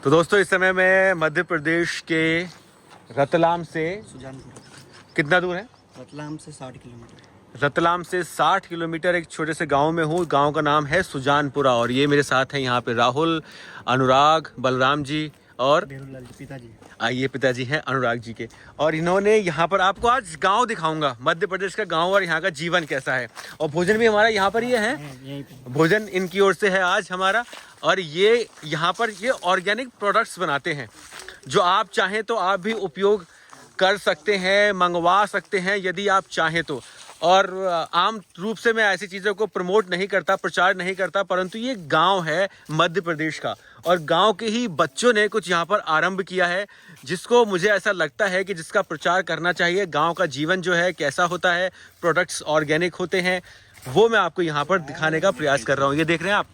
तो दोस्तों इस समय मैं मध्य प्रदेश के रतलाम से सुजानपुर कितना दूर है? रतलाम से 60 किलोमीटर। रतलाम से 60 किलोमीटर एक छोटे से गांव में हूँ। गांव का नाम है सुजानपुरा और ये मेरे साथ हैं यहाँ पे राहुल, अनुराग, बलराम जी और बेहुलाल जी पिताजी। ये पिताजी हैं अनुराग जी के। और इन्होंने यहाँ पर आपको आज गांव दिखाऊंगा, मध्य प्रदेश का गांव और यहाँ का जीवन कैसा है। और भोजन भी हमारा यहाँ पर ये है, यहीं पे भोजन इनकी ओर से है आज हमारा। और ये यहाँ पर ये ऑर्गेनिक प्रोडक्ट्स बनाते हैं जो आप चाहें तो आप भी उपयोग कर सकते हैं, मंगवा सकते हैं यदि आप चाहें तो। और आम रूप से मैं ऐसी चीज़ों को प्रमोट नहीं करता, प्रचार नहीं करता, परंतु ये गांव है मध्य प्रदेश का और गांव के ही बच्चों ने कुछ यहाँ पर आरंभ किया है जिसको मुझे ऐसा लगता है कि जिसका प्रचार करना चाहिए। गांव का जीवन जो है कैसा होता है, प्रोडक्ट्स ऑर्गेनिक होते हैं, वो मैं आपको यहाँ पर दिखाने का प्रयास कर रहा हूँ। ये देख रहे हैं आप,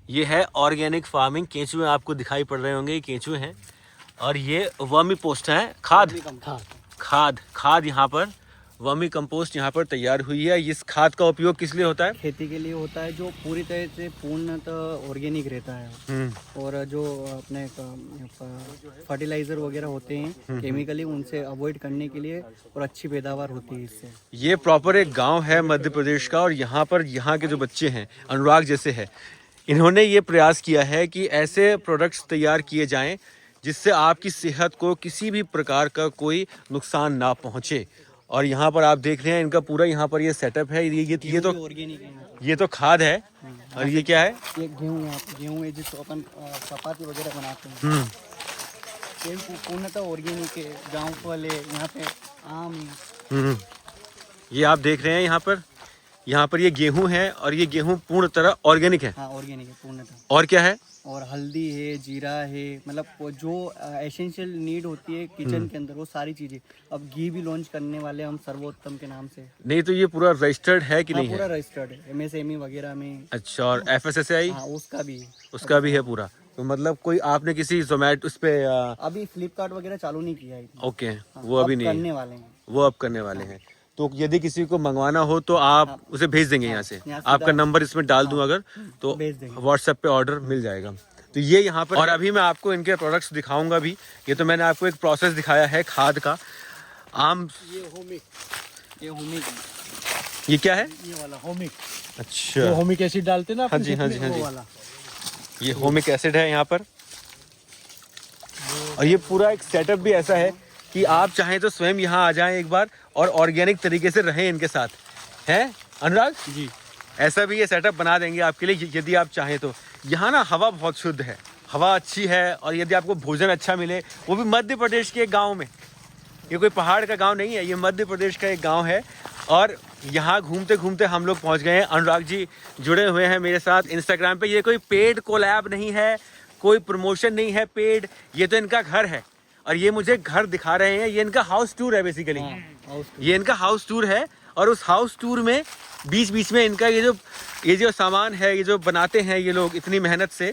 ये है ऑर्गेनिक फार्मिंग। केंचुए आपको दिखाई पड़ रहे होंगे, ये केंचुए हैं। और ये वर्मी पोस्ट है, खाद यहाँ पर वर्मी कंपोस्ट यहाँ पर तैयार हुई है। इस खाद का उपयोग किस लिए होता है? खेती के लिए होता है, जो पूरी तरह से पूर्णतः ऑर्गेनिक रहता है। और जो अपने फर्टिलाइजर वगैरह होते हैं केमिकली, उनसे अवॉइड करने के लिए और अच्छी पैदावार होती है इससे। ये प्रॉपर एक गांव है मध्य प्रदेश का और यहाँ पर यहाँ के जो बच्चे हैं, अनुराग जैसे है, इन्होंने ये प्रयास किया है कि ऐसे प्रोडक्ट्स तैयार किए जाएं जिससे आपकी सेहत को किसी भी प्रकार का कोई नुकसान ना पहुँचे। और यहाँ पर आप देख रहे हैं इनका पूरा यहाँ पर ये सेटअप है। ये तो ऑर्गेनिक है, ये तो खाद है। और ये क्या है? ये गेहूँ है जिसको अपन चपाती वगैरह बनाते हैं। ये पूर्णतः ऑर्गेनिक है, गाँव फल है, यहाँ पे आम है। ये आप देख रहे हैं यहाँ पर ये गेहूं है और ये गेहूं पूर्ण तरह ऑर्गेनिक है। हाँ ऑर्गेनिक है पूर्णतः। और क्या है? और हल्दी है, जीरा है, मतलब वो जो एसेंशियल नीड होती है किचन के अंदर, वो सारी चीजें। अब घी भी लॉन्च करने वाले हम सर्वोत्तम के नाम से। नहीं तो ये पूरा रजिस्टर्ड है कि हाँ, नहीं पूरा है? रजिस्टर्ड है MSME वगैरह में। अच्छा, और FSSAI? हाँ उसका भी है। उसका भी है पूरा। तो मतलब कोई आपने किसी जोमेटो उस पे अभी फ्लिपकार्ट वगैरह चालू नहीं किया है। ओके, हाँ, वो अभी नहीं है। करने वाले हैं। वो अब करने वाले हैं। तो यदि किसी को मंगवाना हो तो आप उसे भेज देंगे यहाँ से। आपका नंबर इसमें डाल दूं अगर तो भेज देंगे। व्हाट्सएप पे ऑर्डर मिल जाएगा। तो ये यहाँ पर, और अभी मैं आपको इनके प्रोडक्ट्स दिखाऊंगा भी। ये तो मैंने आपको एक प्रोसेस दिखाया है खाद का। आम ये होमिक है। ये क्या है? ये वाला होमिक। अच्छा, वो होमिक एसिड डालते ना हाँ जी हाँ जी हाँ वो जी। वाला। ये होमिक एसिड है यहाँ पर। और ये पूरा एक सेटअप भी ऐसा है कि आप चाहें तो स्वयं यहाँ आ जाएं एक बार और ऑर्गेनिक तरीके से रहें इनके साथ। है अनुराग जी, ऐसा भी ये सेटअप बना देंगे आपके लिए यदि आप चाहें तो। यहाँ ना हवा बहुत शुद्ध है, हवा अच्छी है, और यदि आपको भोजन अच्छा मिले, वो भी मध्य प्रदेश के एक गाँव में। ये कोई पहाड़ का गाँव नहीं है, ये मध्य प्रदेश का एक गाँव है। और यहाँ घूमते घूमते हम लोग पहुँच गए हैं। अनुराग जी जुड़े हुए हैं मेरे साथ इंस्टाग्राम पे। ये कोई पेड कोलैब नहीं है, कोई प्रमोशन नहीं है पेड, ये तो इनका घर है और ये मुझे घर दिखा रहे हैं। ये इनका हाउस टूर है बेसिकली। ये इनका हाउस टूर है और उस हाउस टूर में बीच बीच में इनका ये जो सामान है, ये जो बनाते हैं ये लोग इतनी मेहनत से,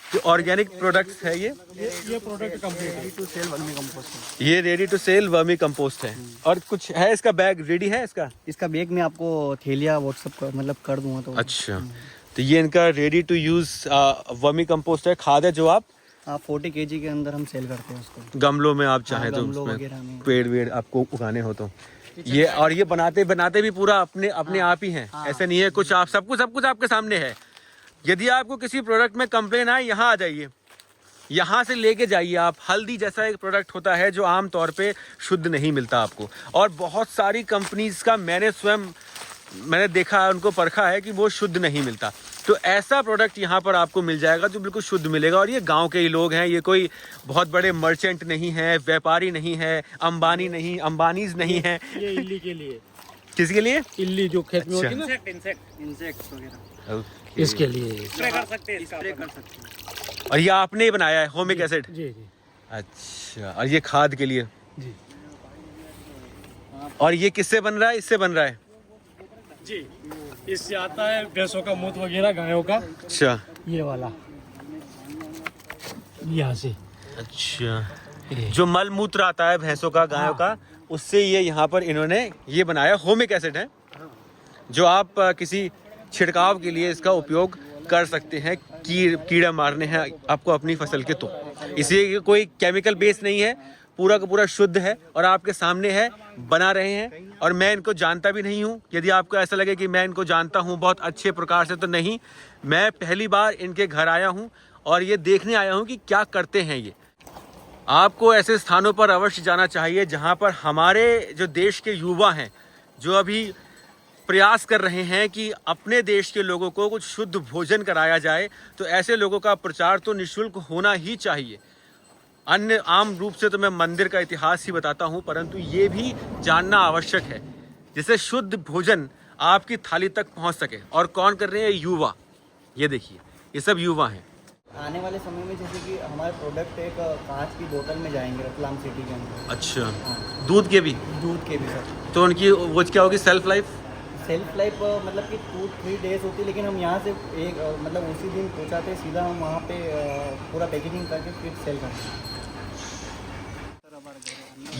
जो ऑर्गेनिक प्रोडक्ट्स है ये प्रोडक्ट कंप्लीट है। टू सेल वर्मी कंपोस्ट है। ये ready to sell vermicompost है। और कुछ है इसका बैग रेडी है इसका? इसका बैग में आपको थैलिया व्हाट्सएप कर मतलब कर दूंगा तो। अच्छा, तो ये इनका ready to use vermicompost है, खाद है जो आप 40 kg के अंदर हम सेल करते हैं उसको। गमलों में आप चाहें तो गमलों उसमें वगैरह में। पेड़ वेड़ आपको उगाने हो तो ये। और ये बनाते भी पूरा अपने आप ही हैं। ऐसे नहीं है कुछ, आप सब कुछ आपके सामने है। यदि आपको किसी प्रोडक्ट में कंप्लेन आए, यहाँ आ जाइए, यहाँ से लेके जाइए आप। हल्दी जैसा एक प्रोडक्ट होता है जो आम तौर पे शुद्ध नहीं मिलता आपको, और बहुत सारी कंपनीज का मैंने देखा, उनको परखा है कि वो शुद्ध नहीं मिलता। तो ऐसा प्रोडक्ट यहाँ पर आपको मिल जाएगा जो बिल्कुल शुद्ध मिलेगा। और ये गांव के ही लोग हैं, ये कोई बहुत बड़े मर्चेंट नहीं है, व्यापारी नहीं है, अंबानीज नहीं है। ये इल्ली के लिए। किसके लिए? इल्ली जो खेत में होती है ना, इंसेक्ट्स वगैरह इसके लिए स्प्रे कर सकते हैं। और ये आपने ही बनाया है होमिक एसिड? जी जी अच्छा, और ये खाद के लिए? जी और ये किससे बन रहा है? इससे बन रहा है जी। इससे आता है भैंसों का मूत्र वगैरह, गायों का। अच्छा ये वाला यहाँ से। अच्छा, जो मल मूत्र आता है भैंसों का, गायों का, उससे ये यहाँ पर इन्होंने ये बनाया होमिक एसिड है, जो आप किसी छिड़काव के लिए इसका उपयोग कर सकते हैं कीड़ा मारने हैं आपको अपनी फसल के। तो इसलिए कोई केमिकल बेस नहीं है, पूरा का पूरा शुद्ध है और आपके सामने है, बना रहे हैं। और मैं इनको जानता भी नहीं हूँ। यदि आपको ऐसा लगे कि मैं इनको जानता हूँ बहुत अच्छे प्रकार से, तो नहीं, मैं पहली बार इनके घर आया हूँ और ये देखने आया हूँ कि क्या करते हैं ये। आपको ऐसे स्थानों पर अवश्य जाना चाहिए जहाँ पर हमारे जो देश के युवा हैं, जो अभी प्रयास कर रहे हैं कि अपने देश के लोगों को कुछ शुद्ध भोजन कराया जाए। तो ऐसे लोगों का प्रचार तो निःशुल्क होना ही चाहिए। अन्य आम रूप से तो मैं मंदिर का इतिहास ही बताता हूँ, परंतु ये भी जानना आवश्यक है जिससे शुद्ध भोजन आपकी थाली तक पहुँच सके। और कौन कर रहे हैं? युवा। ये देखिए, ये सब युवा हैं। आने वाले समय में जैसे कि हमारे प्रोडक्ट एक कांच की बोतल में जाएंगे रतलाम सिटी के अंदर। अच्छा, हाँ। दूध के भी? दूध के भी सर। तो उनकी वो क्या होगी, सेल्फ लाइफ? सेल्फ लाइफ मतलब कि 2-3 डेज होती है, लेकिन हम यहाँ से एक मतलब उसी दिन पहुँचाते, सीधा हम वहाँ पे पूरा पैकेजिंग करके फिर सेल करते हैं।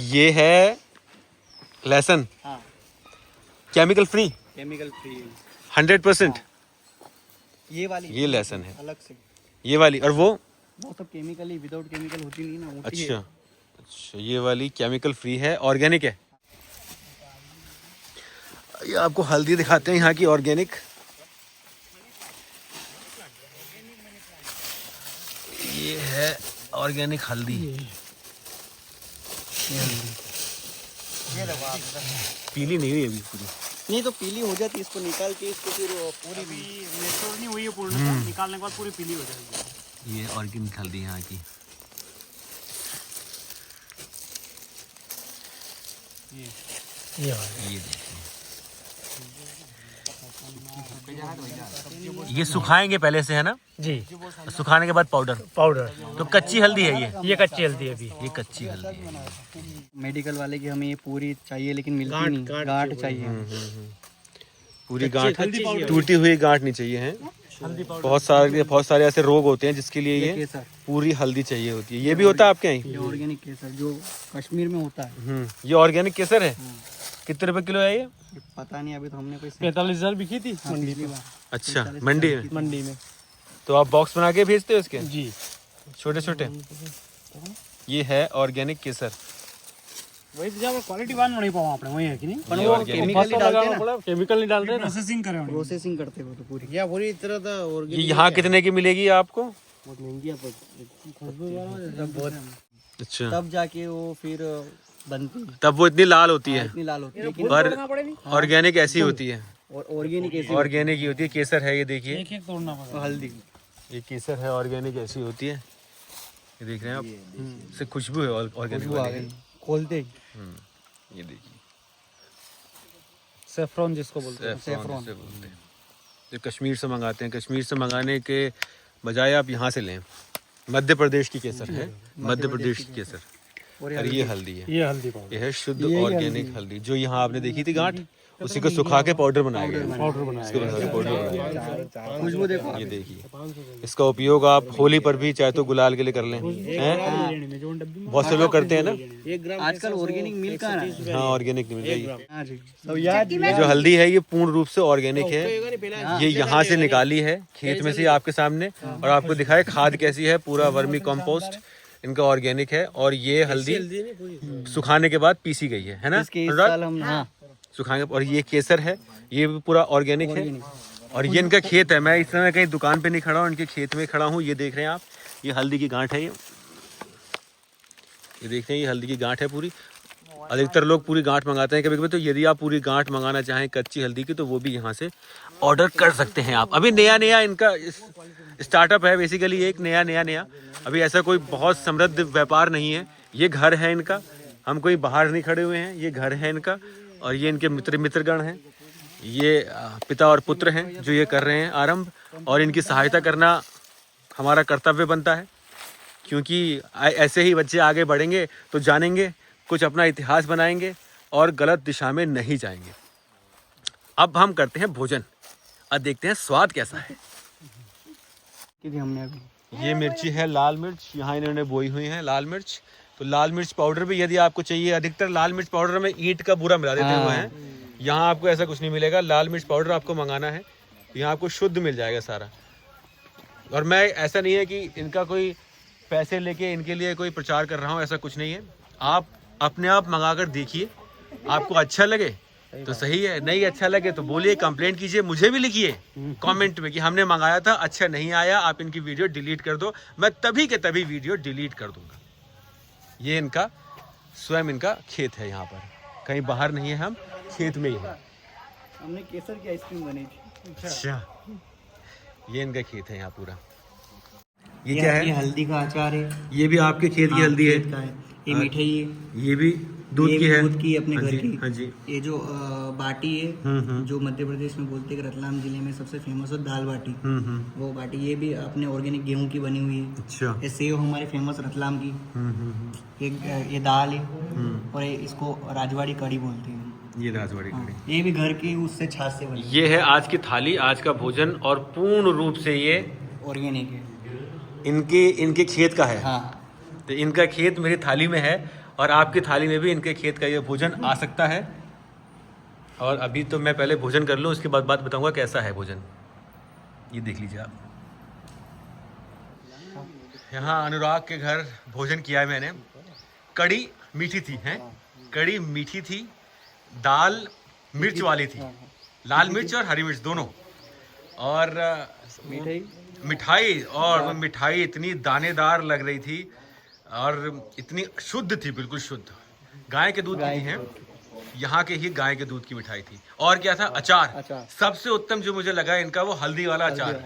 ये है लहसुन, हाँ, केमिकल फ्री, केमिकल फ्री 100%। ये वाली, ये लहसुन है अलग से। ये वाली, और वो सब केमिकल ही, विदाउट केमिकल होती नहीं ना, होती है। अच्छा अच्छा, ये वाली केमिकल फ्री है, ऑर्गेनिक है। ये आपको हल्दी दिखाते हैं यहाँ की, ऑर्गेनिक। ये है ऑर्गेनिक हल्दी। पीली नहीं हुई अभी पूरी? नहीं तो पीली हो जाती, इसको निकाल के इसको फिर पूरी भी मैच्योर नहीं हुई है पूर्ण, निकालने के बाद पूरी पीली हो जाएगी। ये ऑर्गेनिक हल्दी यहाँ की। ये देखिए, ये सुखाएंगे पहले से, है ना जी, सुखाने के बाद पाउडर। तो कच्ची हल्दी है ये कच्ची हल्दी है अभी। ये कच्ची हल्दी है। मेडिकल वाले की हमें ये पूरी चाहिए, लेकिन मिलती नहीं, गांठ चाहिए। पूरी गांठ, टूटी हुई गांठ नहीं चाहिए है। बहुत सारे ऐसे रोग होते हैं जिसके लिए ये केसर, पूरी हल्दी चाहिए होती है। ये भी होता है आपके यहाँ? ये ऑर्गेनिक केसर जो कश्मीर में होता है। ये ऑर्गेनिक केसर है। कितने रुपए किलो है ये? पता नहीं, अभी तो हमने कोई 45,000 बिकी थी मंडी में। अच्छा, मंडी में? मंडी में। तो आप बॉक्स बना के भेजते हो इसके जी, छोटे छोटे? ये है ऑर्गेनिक केसर। वही तो जब क्वालिटी वन नहीं पाओ आपने, वही है कि नहीं? पर वो केमिकल ही डालते हैं ना, केमिकल नहीं डाल रहे, प्रोसेसिंग करे उन्होंने। प्रोसेसिंग करते हो तो पूरी या पूरी तरह था। ये यहाँ कितने की मिलेगी आपको? बहुत महंगी है, अच्छा, तब जाके वो फिर बनती है। तब वो इतनी लाल होती है, इतनी लाल होती है, लेकिन पर ऑर्गेनिक ऐसी होती है। और ऑर्गेनिक ऐसी ऑर्गेनिक ही होती है। केसर है, ये देखिए, एक एक तोड़ना पड़ेगा। हल्दी। ये केसर है, ऑर्गेनिक ऐसी होती है। ये देख रहे हैं आप, इससे खुशबू है ऑर्गेनिक आ गई खोलते ही। ये देखिए, सेफ्रॉन जिसको बोलते हैं। सैफरॉन से बोलते हैं। जो कश्मीर से मंगाते हैं, कश्मीर से मंगाने के बजाय आप यहाँ से लें। मध्य प्रदेश की केसर है, मध्य प्रदेश की केसर। और ये हल्दी है, ये हल्दी पाउडर, ये है शुद्ध ऑर्गेनिक हल्दी, जो यहाँ आपने देखी थी गांठ, उसी को सुखा के पाउडर बनाया गया। पाउडर बनाया इसको सुखा के पाउडर बनाया। खुशबू देखो। ये देखिए, इसका उपयोग आप होली पर भी चाहे तो गुलाल के लिए कर लें, हैं? बहुत से लोग करते हैं ना। आजकल ऑर्गेनिक मिल कहाँ रहा है? हाँ, ऑर्गेनिक मिल रही है। हाँ जी, सब याद ये जो हल्दी है ये पूर्ण रूप से ऑर्गेनिक है। ये यहाँ से निकाली है खेत में से आपके सामने, और आपको दिखाए खाद कैसी है, पूरा वर्मी कंपोस्ट इनका ऑर्गेनिक है। और ये हल्दी सुखाने के बाद पीसी गई है ना इसके इस अनुराग? साल हम, हाँ, सुखाने। और ये केसर है, ये भी पूरा ऑर्गेनिक है। और ये इनका खेत है। मैं इस समय कहीं दुकान पे नहीं खड़ा हूँ, इनके खेत में खड़ा हूँ। ये देख रहे हैं आप, ये हल्दी की गांठ है। ये देख रहे हैं, ये हल्दी की गांठ है पूरी। अधिकतर लोग पूरी गांठ मंगाते हैं कभी कभी। तो यदि आप पूरी गांठ मंगाना चाहें कच्ची हल्दी की, तो वो भी यहाँ से ऑर्डर कर सकते हैं आप। अभी नया इनका स्टार्टअप है बेसिकली, एक नया। अभी ऐसा कोई बहुत समृद्ध व्यापार नहीं है। ये घर है इनका, हम कोई बाहर नहीं खड़े हुए हैं, ये घर है इनका। और ये इनके मित्रगण हैं, ये पिता और पुत्र हैं जो ये कर रहे हैं आरंभ। और इनकी सहायता करना हमारा कर्तव्य बनता है, क्योंकि ऐसे ही बच्चे आगे बढ़ेंगे तो जानेंगे, कुछ अपना इतिहास बनाएंगे और गलत दिशा में नहीं जाएंगे। अब हम करते हैं भोजन, अब देखते हैं स्वाद कैसा है। हमने अभी ये मिर्ची है, लाल मिर्च, यहाँ इन्होंने बोई हुई है लाल मिर्च। तो लाल मिर्च पाउडर भी यदि आपको चाहिए, अधिकतर लाल मिर्च पाउडर में ईंट का बूरा मिला देते हुए हैं। यहाँ आपको ऐसा कुछ नहीं मिलेगा। लाल मिर्च पाउडर आपको मंगाना है, यहाँ आपको शुद्ध मिल जाएगा सारा। और मैं ऐसा नहीं है कि इनका कोई पैसे लेके इनके लिए कोई प्रचार कर रहा हूँ, ऐसा कुछ नहीं है। आप अपने आप मंगा कर देखिए, आपको अच्छा लगे तो सही है, नहीं अच्छा लगे तो बोलिए, कंप्लेंट कीजिए, मुझे भी लिखिए कमेंट में कि हमने मंगाया था, अच्छा नहीं आया, आप इनकी वीडियो डिलीट कर दो, मैं तभी के तभी वीडियो डिलीट कर दूंगा। ये इनका स्वयं इनका खेत है, यहाँ पर कहीं बाहर नहीं है, हम खेत में ही है। हमने केसर की आइसक्रीम बनी थी। अच्छा, ये इनका खेत है यहाँ पूरा। ये क्या है? ये हल्दी का अचार है। ये भी आपके खेत की हल्दी है। खेत का है। ये मिठाई है। ये भी दूध की है। दूध की अपने हाँ घर जी, की। हाँ जी। ये जो बाटी है, जो मध्य प्रदेश में बोलते हैं कि रतलाम जिले में सबसे फेमस है दाल बाटी, वो बाटी, ये भी अपने ऑर्गेनिक गेहूं की बनी हुई है। अच्छा। ये सेव हमारे फेमस रतलाम की। ये दाल है और इसको राजवाड़ी कढ़ी बोलते हैं। ये राजवाड़ी कढ़ी। ये भी घर की उससे छाछ से बनी। ये है आज की थाली, आज का भोजन, और पूर्ण रूप से ये ऑर्गेनिक है। इनके खेत का है। हाँ, तो इनका खेत मेरी थाली में है और आपकी थाली में भी इनके खेत का ये भोजन आ सकता है। और अभी तो मैं पहले भोजन कर लूँ, उसके बाद बात बताऊंगा कैसा है भोजन। ये देख लीजिए आप, यहाँ अनुराग के घर भोजन किया है मैंने। कड़ी मीठी थी, हैं? कड़ी मीठी थी, दाल मिर्च वाली थी, लाल मिर्च और हरी मिर्च दोनों, और मिठाई, और वो मिठाई इतनी दानेदार लग रही थी और इतनी शुद्ध थी, बिल्कुल शुद्ध, गाय के दूध की थी, हैं? यहाँ के ही गाय के दूध की मिठाई थी। और क्या था? अचार। सबसे उत्तम जो मुझे लगा इनका, वो हल्दी वाला अचार,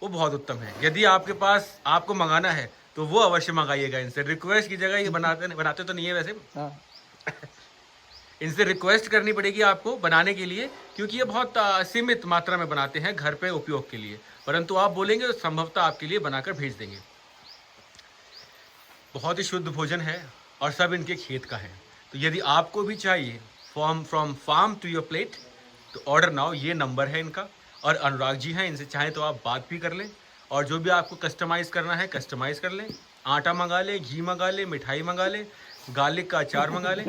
वो बहुत उत्तम है। यदि आपके पास आपको मंगाना है तो वो अवश्य मंगाइएगा इनसे, रिक्वेस्ट की जगह। ये बनाते तो नहीं है वैसे, इनसे रिक्वेस्ट करनी पड़ेगी आपको बनाने के लिए, क्योंकि ये बहुत सीमित मात्रा में बनाते हैं घर पे उपयोग के लिए, परंतु आप बोलेंगे तो संभवतः आपके लिए बनाकर भेज देंगे। बहुत ही शुद्ध भोजन है और सब इनके खेत का है। तो यदि आपको भी चाहिए from farm to your plate, तो ऑर्डर नाउ। ये नंबर है इनका, और अनुराग जी हैं, इनसे चाहें तो आप बात भी कर लें, और जो भी आपको कस्टमाइज़ करना है कस्टमाइज़ कर लें। आटा मंगा लें, घी मंगा लें, मिठाई मंगा लें, गार्लिक का अचार मंगा लें,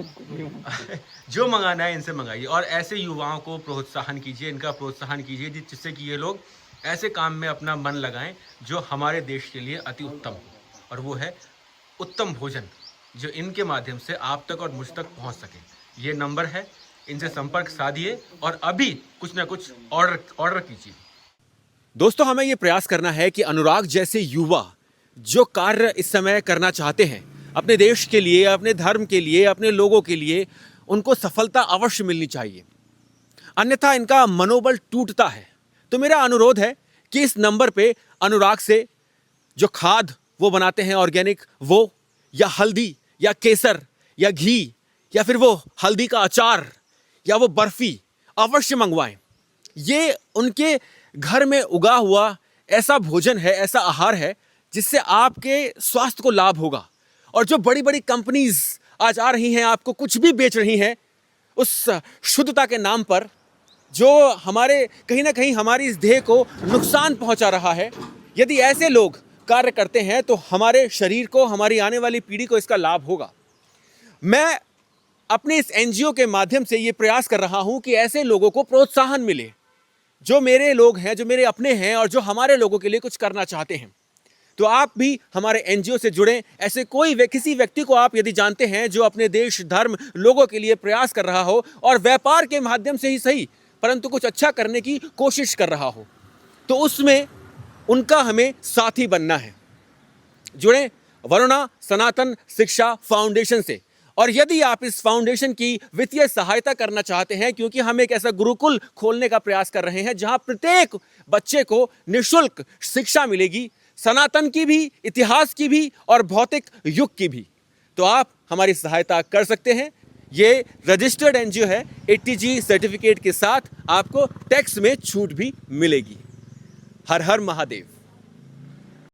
जो मंगाना है इनसे मंगाइए। और ऐसे युवाओं को प्रोत्साहन कीजिए, इनका प्रोत्साहन कीजिए, जिससे कि ये लोग ऐसे काम में अपना मन लगाएं जो हमारे देश के लिए अति उत्तम हो, और वो है उत्तम भोजन, जो इनके माध्यम से आप तक और मुझ तक पहुंच सके। ये नंबर है, इनसे संपर्क साधिए और अभी कुछ ना कुछ ऑर्डर कीजिए। दोस्तों, हमें ये प्रयास करना है कि अनुराग जैसे युवा जो कार्य इस समय करना चाहते हैं अपने देश के लिए, अपने धर्म के लिए, अपने लोगों के लिए, उनको सफलता अवश्य मिलनी चाहिए, अन्यथा इनका मनोबल टूटता है। तो मेरा अनुरोध है कि इस नंबर पे अनुराग से जो खाद वो बनाते हैं ऑर्गेनिक, वो या हल्दी या केसर या घी या फिर वो हल्दी का अचार या वो बर्फी अवश्य मंगवाएं। ये उनके घर में उगा हुआ ऐसा भोजन है, ऐसा आहार है जिससे आपके स्वास्थ्य को लाभ होगा। और जो बड़ी बड़ी कंपनीज आज आ रही हैं, आपको कुछ भी बेच रही हैं उस शुद्धता के नाम पर, जो हमारे कहीं ना कहीं हमारी इस देह को नुकसान पहुंचा रहा है, यदि ऐसे लोग कार्य करते हैं तो हमारे शरीर को, हमारी आने वाली पीढ़ी को इसका लाभ होगा। मैं अपने इस एनजीओ के माध्यम से ये प्रयास कर रहा हूं कि ऐसे लोगों को प्रोत्साहन मिले, जो मेरे लोग हैं, जो मेरे अपने हैं और जो हमारे लोगों के लिए कुछ करना चाहते हैं। तो आप भी हमारे एनजीओ से जुड़ें। ऐसे किसी व्यक्ति को आप यदि जानते हैं जो अपने देश, धर्म, लोगों के लिए प्रयास कर रहा हो और व्यापार के माध्यम से ही सही, परंतु कुछ अच्छा करने की कोशिश कर रहा हो, तो उसमें उनका हमें साथी बनना है। जुड़ें वरुणा सनातन शिक्षा फाउंडेशन से। और यदि आप इस फाउंडेशन की वित्तीय सहायता करना चाहते हैं, क्योंकि हम एक ऐसा गुरुकुल खोलने का प्रयास कर रहे हैं जहां प्रत्येक बच्चे को निःशुल्क शिक्षा मिलेगी, सनातन की भी, इतिहास की भी और भौतिक युग की भी, तो आप हमारी सहायता कर सकते हैं। ये रजिस्टर्ड एनजीओ है, 80G सर्टिफिकेट के साथ आपको टैक्स में छूट भी मिलेगी। हर हर महादेव।